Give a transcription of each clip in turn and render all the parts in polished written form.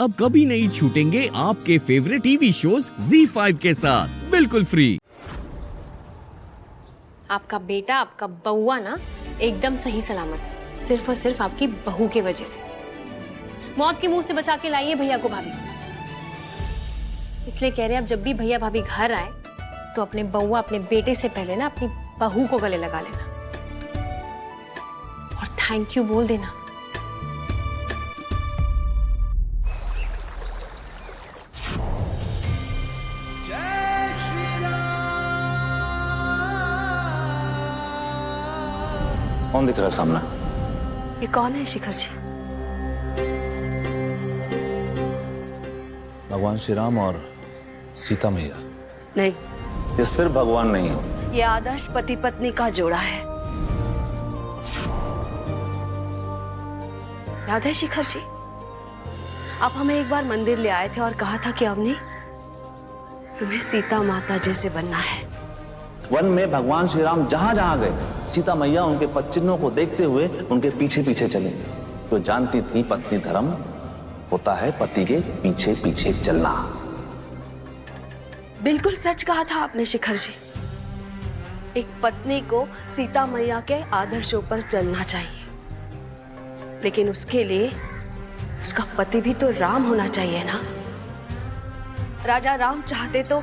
अब कभी नहीं छूटेंगे आपके फेवरेट टीवी शोज ZEE5 के साथ बिल्कुल फ्री। आपका बेटा, आपका बउआ ना एकदम सही सलामत है, सिर्फ और सिर्फ आपकी बहू की वजह से। मौत के मुंह से बचा के लाइए भैया को भाभी। इसलिए कह रहे हैं अब जब भी भैया भाभी घर आए तो अपने बउआ, अपने बेटे से पहले ना अपनी बहू को गले लगा लेना और थैंक यू बोल देना। कौन दिख रहा है सामने? ये कौन है शिखर जी? भगवान श्री राम और सीता मैया। नहीं, ये सिर्फ भगवान नहीं है, ये आदर्श पति पत्नी का जोड़ा है। याद है शिखर जी, आप हमें एक बार मंदिर ले आए थे और कहा था कि अवनी तुम्हें सीता माता जैसे बनना है। वन में भगवान श्री राम जहां जहां गए, सीता मैया उनके पदचिन्हों को देखते हुए उनके पीछे पीछे चले। तो जानती थी पत्नी धर्म होता है पति के पीछे पीछे चलना। बिल्कुल सच कहा था आपने शिखर जी। एक पत्नी को सीता मैया के आदर्शों पर चलना चाहिए, लेकिन उसके लिए उसका पति भी तो राम होना चाहिए ना। राजा राम चाहते तो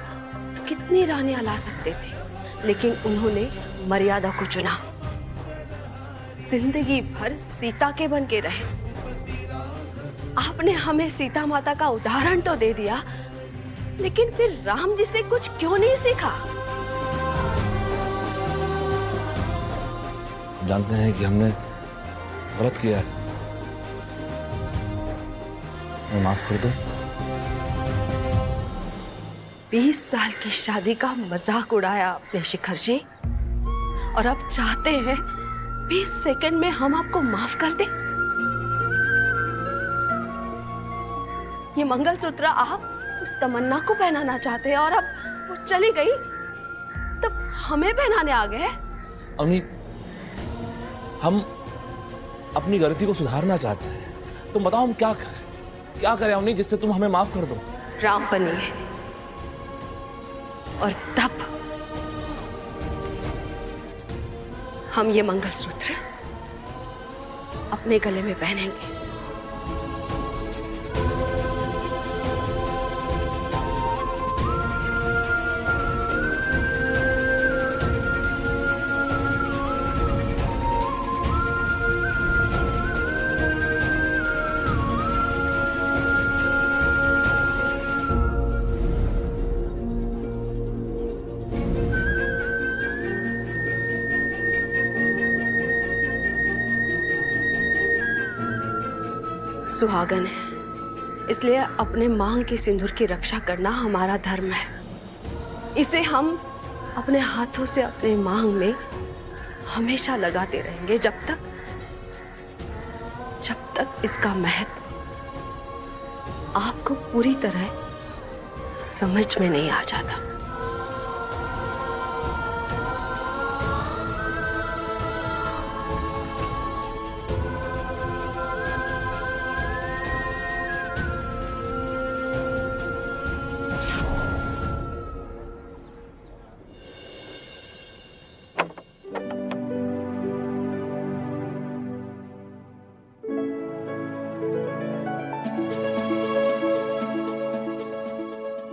कितनी रानियां ला सकते थे, लेकिन उन्होंने मर्यादा को चुना। जिंदगी भर सीता के बन के रहे। आपने हमें सीता माता का उदाहरण तो दे दिया, लेकिन फिर राम जी से कुछ क्यों नहीं सीखा? जानते हैं कि हमने गलत किया है, हमें माफ कर दो। 20 साल की शादी का मजाक उड़ाया आपने शिखर जी, और अब चाहते हैं 20 सेकंड में हम आपको माफ कर दें? ये मंगलसूत्र आप उस तमन्ना को पहनाना चाहते हैं और अब वो चली गई तब हमें पहनाने आ गए। अवनी, हम अपनी गलती को सुधारना चाहते हैं, तुम बताओ हम क्या करें अवनी, जिससे तुम हमें माफ कर दो। राम बनिए और तब हम ये मंगलसूत्र अपने गले में पहनेंगे। सुहागन है, इसलिए अपने मांग के सिंदूर की रक्षा करना हमारा धर्म है। इसे हम अपने हाथों से अपने मांग में हमेशा लगाते रहेंगे जब तक इसका महत्व आपको पूरी तरह समझ में नहीं आ जाता।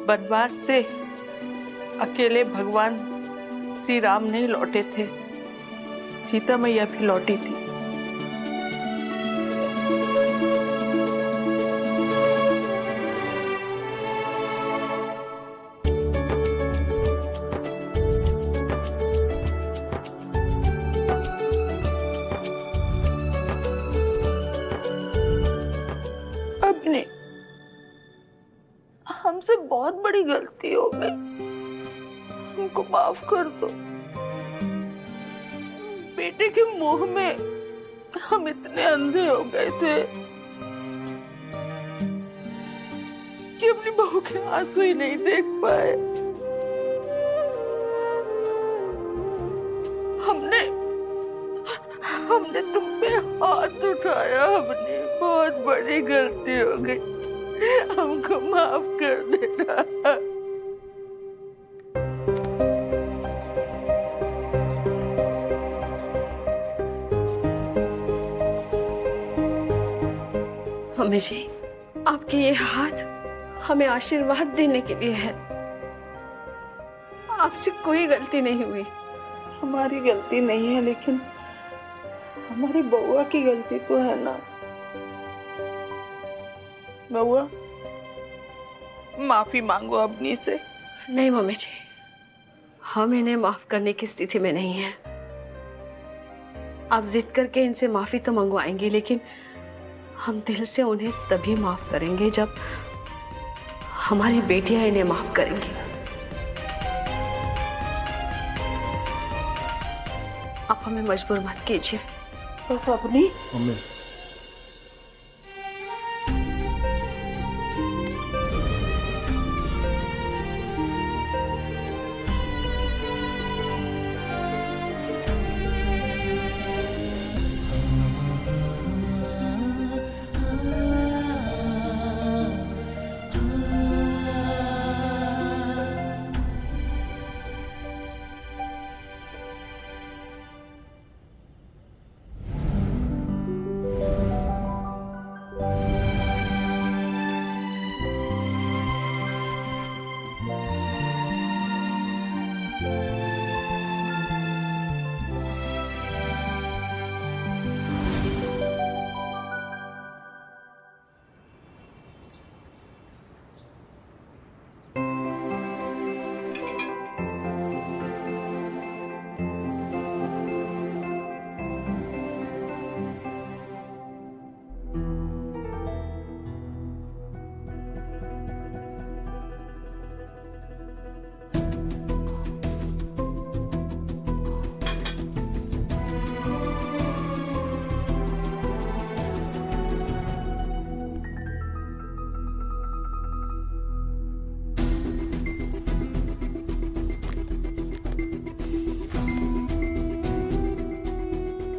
वनवास से अकेले भगवान श्री राम नहीं लौटे थे, सीता मैया भी लौटी थी। अपने हमसे बहुत बड़ी गलती हो गई, हमको माफ कर दो। बेटे के मोह में हम इतने अंधे हो गए थे कि अपनी बहू के आंसू ही नहीं देख पाए। हमने तुम पे हाथ उठाया, हमने बहुत बड़ी गलती हो गई। को माफ कर देना। मम्मी जी, आपके ये हाथ हमें आशीर्वाद देने के लिए है। आपसे कोई गलती नहीं हुई। हमारी गलती नहीं है, लेकिन हमारी बउआ की गलती तो है ना। बउआ, माफी मांगो अपनी से। नहीं मम्मी जी, हम इन्हें माफ करने की स्थिति में नहीं है। आप जिद करके इनसे माफी तो मंगवाएंगे, लेकिन हम दिल से उन्हें तभी माफ करेंगे जब हमारी बेटियां इन्हें माफ करेंगी। आप हमें मजबूर मत कीजिए। तो अपनी मम्मी,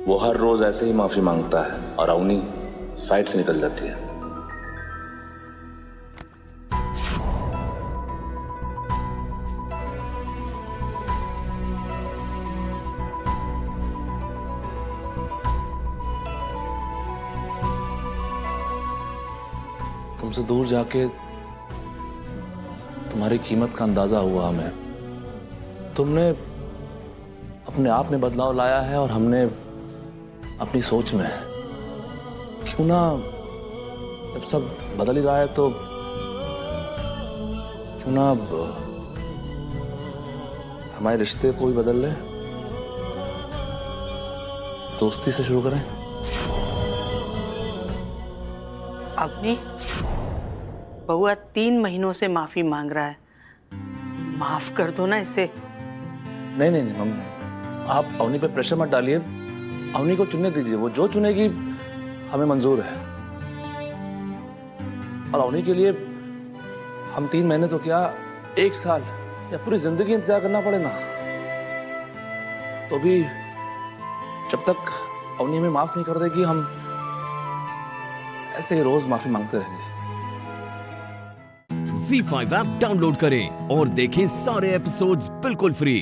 वो हर रोज ऐसे ही माफी मांगता है और अवनी साइड से निकल जाती है। तुमसे दूर जाके तुम्हारी कीमत का अंदाजा हुआ हमें। तुमने अपने आप में बदलाव लाया है और हमने अपनी सोच में। क्यों ना, जब सब बदल ही रहा है तो क्यों ना अब हमारे रिश्ते को भी बदल ले, दोस्ती से शुरू करें। अपनी बउआ 3 महीनों से माफी मांग रहा है, माफ कर दो ना इसे। नहीं नहीं नहीं मम्मी, आप अवनी पे प्रेशर मत डालिए। अवनी को चुनने दीजिए, वो जो चुनेगी हमें मंजूर है। और अवनी के लिए हम 3 महीने तो क्या, 1 साल या पूरी जिंदगी इंतजार करना पड़े ना, तो भी जब तक अवनी हमें माफ नहीं कर देगी, हम ऐसे ही रोज माफी मांगते रहेंगे। Z5 ऐप डाउनलोड करें और देखें सारे एपिसोड्स बिल्कुल फ्री।